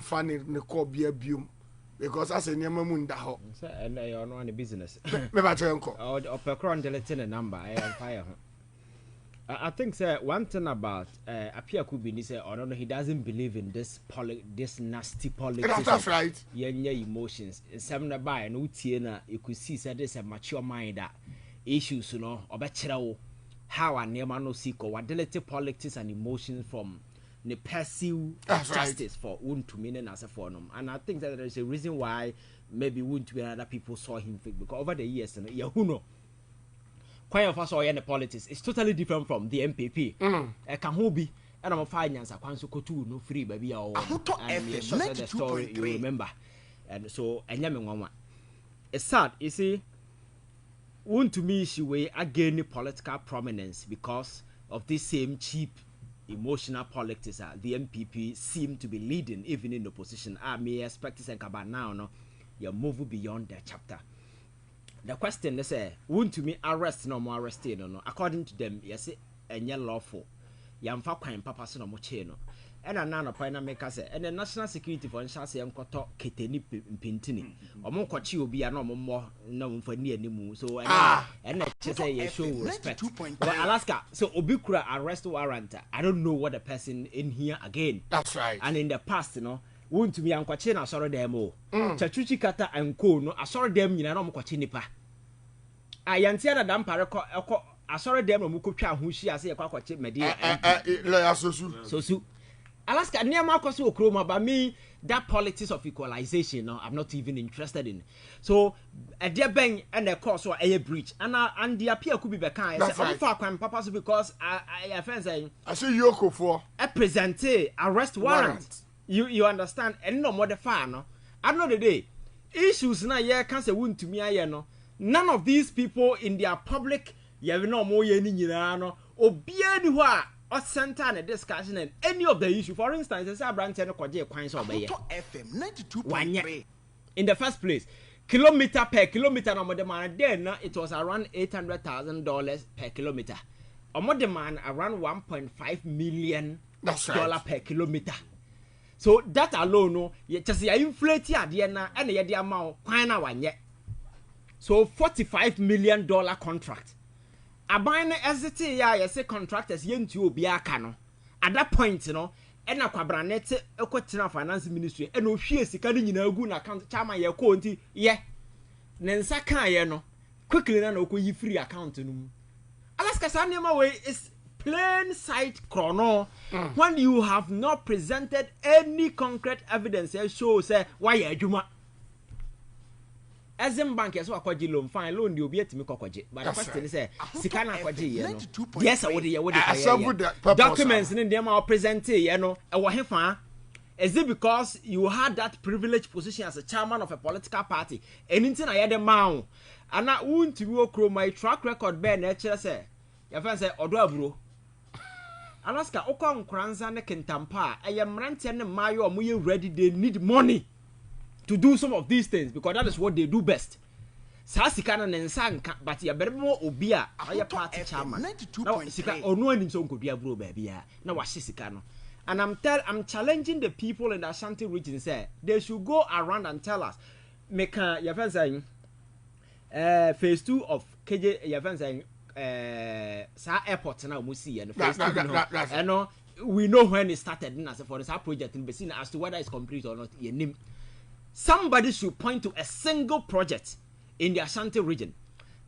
funny ne call be a bium because as a nyama munda ho. And they are on the business. Me ba tell uncle. Or per deleting a number. I am fire. I think sir, one thing about Apia Kubini say, or no, he doesn't believe in this nasty politics. That's right. Yeah, emotions. Some by no tiena, you could see that there's a mature mind that issues, you know, or better how a near no seek or delete politics and emotions from the passive justice for Wontumi and as a forum. And I think that there is a reason why maybe Wontumi and other people saw him fake because over the years, and who know. Quite of us all in the politics is totally different from the NPP. Can who be and I'm finance a kwanso kotu no free baby or the story you remember. And so and it's sad, you see. Wontumi she way again political prominence because of this same cheap emotional politics the NPP seem to be leading even in opposition. I may expect to say about now no you move beyond that chapter. The question is, Wontumi arrest no more arrested no. According to them, yes, and lawful. Yamfa kwan papa so no mo che no. And another point maker say, and the national security for instance, koto keteni pintini. Omo kwachi obi no mo no mfa ni animu. So and say you show respect. But Alaska, so obi kura arrest warrant. I don't know what the person in here again. That's right. And in the past, you know. Wontumi ankwache na asoro dem o chachuchi kata anko no asoro dem nyina na mkwache nipa ayantia na dampare ko asoro dem no mukotwa ahohyi ase ye kwakwache media lawyer sosu Alaska near Marcos Okroma, but me that politics of equalization no I'm not even interested in. So a dear bang and the course or a breach and the appeal could be back papa because I friends saying I say Yoko for a presente arrest warrant. You understand? And no more the far no. At the day, issues na ye can say Wontumi aye no. None of these people in their public ye no more ye ni nyina no. Obia ni ho a or center and discussion and any of the issue. For instance, the branch and kwaje kwan so be ye. FM 92.3. In the first place, kilometer per kilometer no more demand then it was around $800,000 per kilometer. Or more demand around $1.5 million per kilometer. So that alone, no, you just inflate ya na and ya the amount na wanye. So $45 million contract. Abine ST ya say contractors yentu obi aka no. At that point, you know, and a kwabranete ekotina finance ministry and no hwie sika ni nyina agu na account chairman ye ko nti ye. Nensa kan ye no. Quickly na no yi free account no. Alaska Sanema way is plain sight chrono when you have not presented any concrete evidence shows why adwuma Azim bank yes akwaji loan fine loan dey obi etimi kokwaje but the question is sika na akwaje ye no yes I would documents in dem are present ye no e wo hefa is it because you had that privileged position as a chairman of a political party anything na ye dem ma and na Wontumi okro my track record be na chere say your friend say odo aburo Alaska okwa nkranza ne kentampa eye mrante ne mayo omoye ready they need money to do some of these things because that is what they do best. Sa sika na nensa nka but ya beremo obi a aye party chairman. Now sika onu anim so nkobia bro baby a na wa sika no. And I'm challenging the people in the Ashanti region say they should go around and tell us make your friend saying phase 2 of KJ your friend saying sa airport na we see and phase 2 and no we know when it started as for this project in Besina as to whether it's complete or not. Somebody should point to a single project in the Ashanti region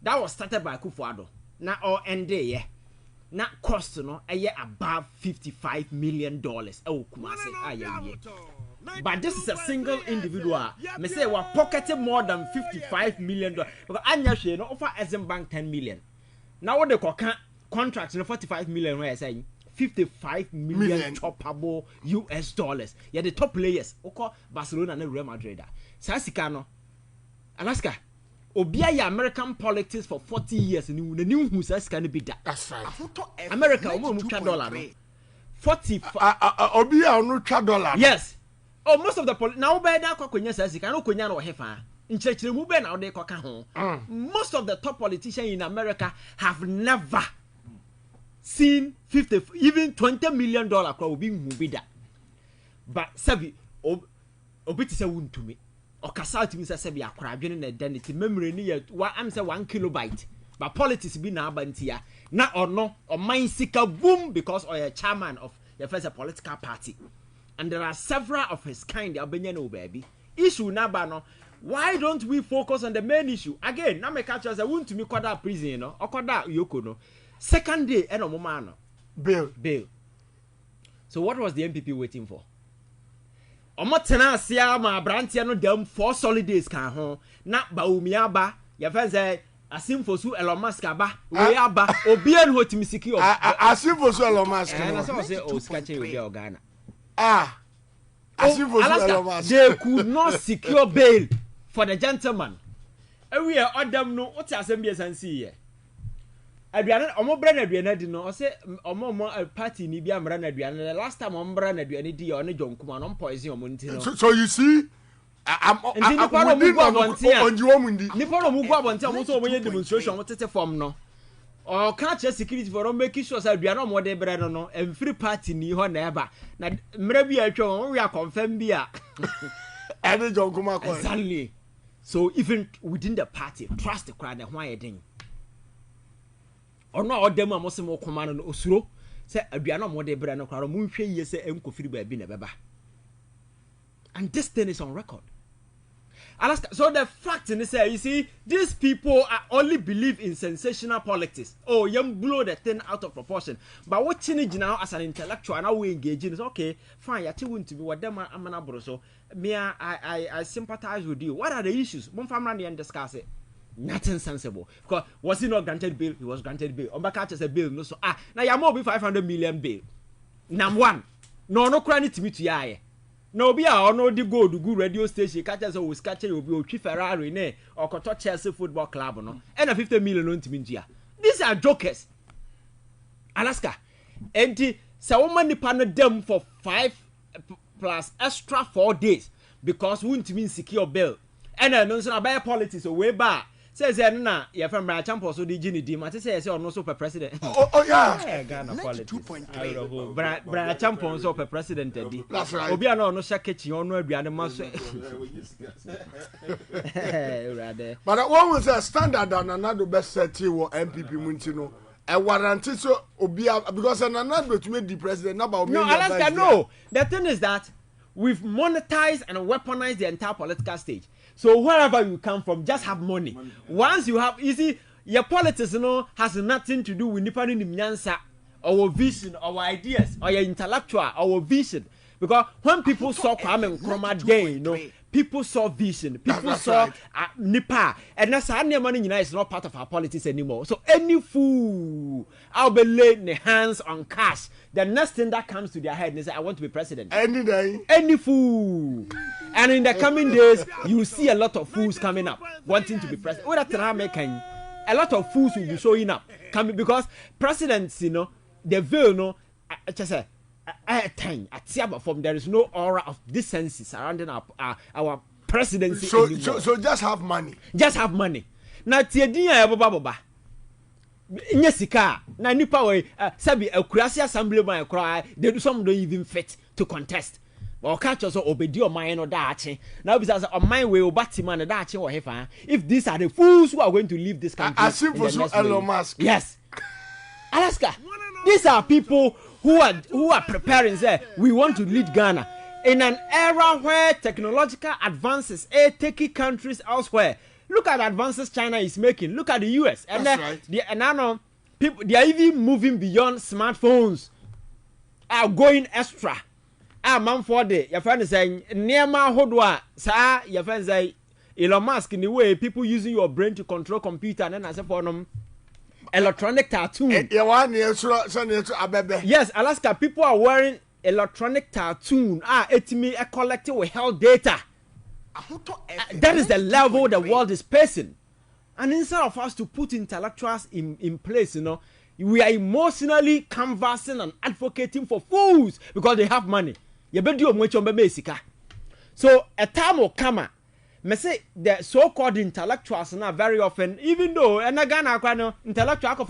that was started by Kufuado. Now or end yeah. Now cost no a year above $55 million. Oh, Kumasi, but this is a single individual. Me say we pocketed more than $55 million. Because Anya she no offer Azim Bank $10 million. Now what they call contracts no $45 million. Where I say $55 million choppable US dollars. Yeah, the top players. Okay, Barcelona and Real Madrid. Sasikano, Alaska. Obia ya American politics for 40 years. And the new who says can be that. That's right. America almost $40. Obia no $1. Yes. Oh, most of the now by that kokonya sasika no konya no hefa. Nchechire mu be na ode koka ho. Most of the top politicians in America have never seen 50 even $20 million crowd being movie that. But Savi obi ti say Wontumi o kasa ti mi say be akora adwene na identity memory ni ya am say 1 kilobyte but politics be na abantia na ono o man sika boom because or a chairman of the first political party and there are several of his kind abenya no baby issue na ba no. Why don't we focus on the main issue? Again, now me catch us Wontumi kwada prison no, okoda yoko no. Second day, eno mama no. Bail. So what was the NPP waiting for? Omo tena asia ma brantia no dem 4 solid days kan ho. Na Baumi aba, ya fa say asimfosu Elon Musk aba, we aba, obi en hotimi secure. Asimfosu Elon Musk. Na so say o skache obi o Ghana. Asimfosu Elon Musk. They could not secure bail for the gentleman. Every year Adam no what assembly sansi here. Aduane omo bra na aduane di no o say omo party ni bia mra na aduane the last time omo bra na aduane di o ne jonkuma no poison omo nti no. So you see I'm on you so omo demonstration what tete form no. Or catch security for make sure say aduane omo de bra no free party ni ho na eba na mra bia atwa we confirm bia. Ade jonkuma ko. Exactly. So even within the party trust the crowd and why den. Or no odem amosem okoma no osuro say aduane mo de bra no kwaro mo nhwe ye say enkofiri ba bi na beba. And this thing is on record. Alaska, so the fact in this you see these people are only believe in sensational politics. Oh, you blow the thing out of proportion. But what change now as an intellectual now we engage in is okay, fine, you still want to be what them amana so me I sympathize with you. What are the issues? One family and discuss it. Nothing sensible. Because was he not granted bail? He was granted bail. Ombaka just a bail no so now you more be 500 million bail. Number one. No credit to me to ya. No be a no di go do good radio station catch us always catch you be otwi Ferrari ne or Koto Chelsea football club no and a 50 million on timintia. These are jokers. Alaska. Enti se woman nipa no dem for 5 plus extra 4 days because Wontumi secure bail. And no so na politics way back. Says na ya from Bra Champion so di gini di mate say no so per president. Oh yeah. Ghana politics. Bra Champion so per president di. That's right. Obi ana no sha kitchen ono aduane ma so. But one was a standard and another best set wo MPP Muntino. I warranty so obi because another to make the president about no, Alaska no. The thing is that we've monetized and weaponized the entire political stage. So wherever you come from, just have money. Once you have, you see, your politics, has nothing to do with nipa ni mnyansa, our vision, our ideas, or your intellectual, our vision. Because when people saw Kwame Nkrumah Day, people saw vision, people saw nipa, and that's how money is not part of our politics anymore. So any fool, I'll be laying their hands on cash. The next thing that comes to their head is, I want to be president. Any day. Any fool. And in the coming days, you will see a lot of fools coming up, wanting to be president. A lot of fools will be showing up, coming because presidents, the veil, just a time at from there is no aura of decency surrounding our presidency. So just have money. Just have money. Now, Tiadia Baba. Nyesika na nipa we sabi akurasi assembly man cry they do some don't even fit to contest or catch us obedi o man no daache now because on my way obati man na daache wo hefa if these are the fools who are going to leave this country as if for Elon Musk. Yes, Alaska, these are people who are preparing say we want to lead Ghana in an era where technological advances are taking countries elsewhere. Look at the advances China is making. Look at the US. And right. People, they are even moving beyond smartphones. Are going extra. Man for the your friend is saying near my hodwa, sir, your friend say Elon Musk in the way people using your brain to control computer and then I say for them electronic tattoo. Yes, Alaska, people are wearing electronic tattoo. It collecting with health data. That is the level the world is facing. And instead of us to put intellectuals in place, we are emotionally canvassing and advocating for fools because they have money. So a time will come. Me say the so-called intellectuals now very often, even though intellectual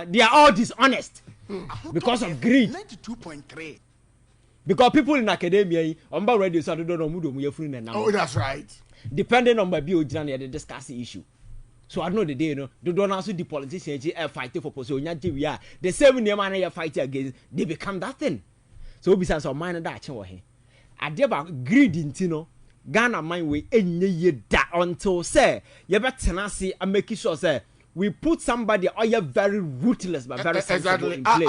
they are all dishonest because of greed. 92.3. Because people in academia, on radio, so don't know who you're free now. Oh, that's right. Depending on my bio, they discuss the issue. So I know the day, they don't also the politicians fighting for position. The same name they fighting against, they become that thing. So besides our mind that I did about greed in Tino, Ghana my way any year that until say, you better see and make sure say we put somebody or you're very ruthless but very sensible in place.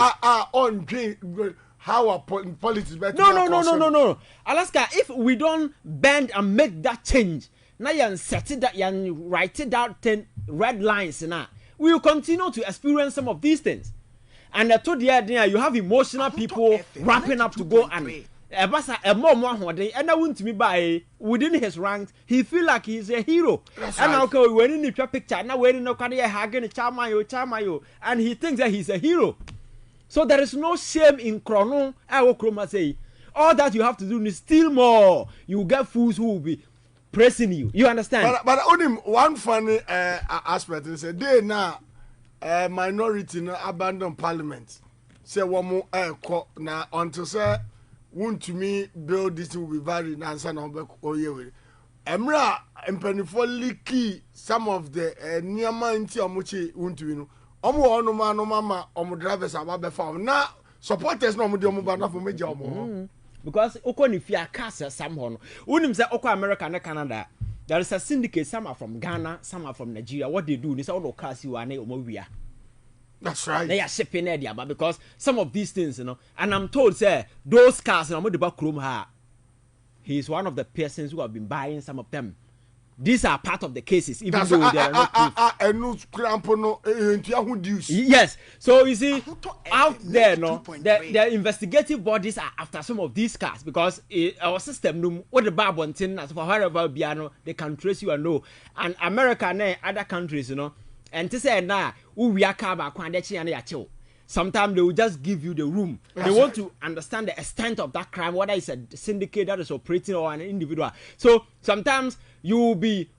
On how our politics better. No. Alaska, if we don't bend and make that change. Now you set it that you write it out 10 red lines now. We will continue to experience some of these things. And I told the idea you have emotional people wrapping up to go and a more and I wouldn't be by within his ranks. He feel like he's a hero. That's and right. Okay, when in the picture now wearing no kind of hagging chamayo, and he thinks that he's a hero. So there is no shame in chrono. I will say all that you have to do is still more. You get fools who will be pressing you. You understand? But only one funny aspect is they now minority no abandon parliament. Say one more now until say Wontumi build this will be very answer number oye. Emra empenifo leaky some of the niyama inti omuchi Wontumi no. Omo ono ma no mama omo drivers ababe farm. Now supporters no omo di omo ba na for meja omo. Because Okoni Fia Casa somehow. Unim say Oko America and Canada. There is a syndicate, some are from Ghana, some are from Nigeria. What they do is all cars you are Omobia. That's right. They are shipping there, but because some of these things, and I'm told, say, those cars, and I'm the back room, he is one of the persons who have been buying some of them. These are part of the cases, even though they are not proof. Yes. So you see, out there, the investigative bodies are after some of these cars because our system, what the bar wanting, as for wherever piano, they can trace you and know. And America and other countries, and to say now, we are car back when they chill. Sometimes they will just give you the room. They want to understand the extent of that crime, whether it's a syndicate that is operating or an individual. So sometimes you will be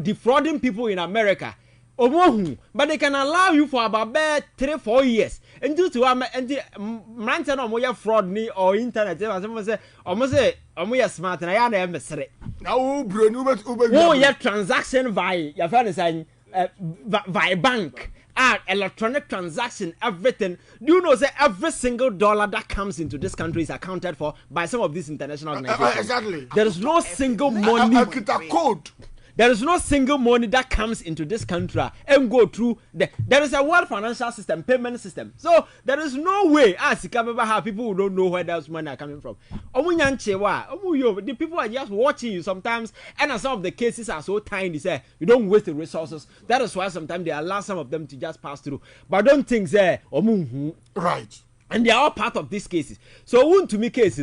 defrauding people in America. But they can allow you for about 3-4 years. And due to fraud ni or internet, almost say smart and I am now transaction via your friend is saying via bank. Electronic transaction, everything. Do you know that every single dollar that comes into this country is accounted for by some of these international organizations? Exactly. There is no single money. Code. There is no single money that comes into this country and go through there is a world financial system, payment system. So there is no way as you can ever have people who don't know where those money are coming from. The people are just watching you sometimes, and some of the cases are so tiny, say you don't waste the resources. That is why sometimes they allow some of them to just pass through. But don't think say right. And they are all part of these cases. So Wontumi case,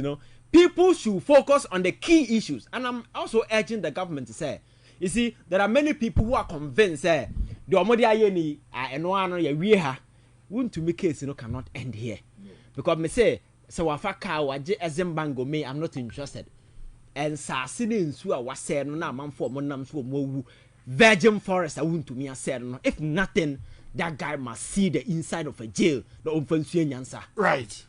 people should focus on the key issues. And I'm also urging the government to say, you see, there are many people who are convinced the Omodi Ayeni and one ya we ha Wontumi case cannot end here. Because me say so wafaka waje ezembango me I'm not interested. And sasini nsu a wase no na manfo mo nam so mo virgin forest Wontumi said no. If nothing, that guy must see the inside of a jail. The offensive nyansa. Right.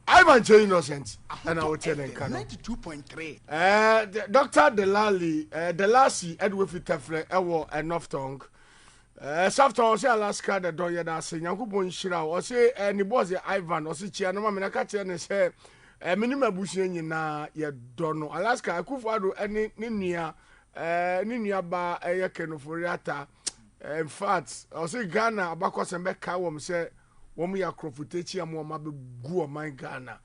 I'm innocent, and I will tell them. 92.3. Dr. Delasi, Edward Fitafre, Ewo, and North Tongue. Safton, say Alaska, the Doya, that say, Yankupon Shira, or say, and the boys, Ivan, or say, Chiano, Manakachi, and say, a minimum bushing na ye don't know. Alaska, I could follow any Ninia ba a yakeno for Yata. In fact, I say Ghana, Abakos and Beck Kawam say, when we are Crofutachi and Wamabu Gua, my Ghana.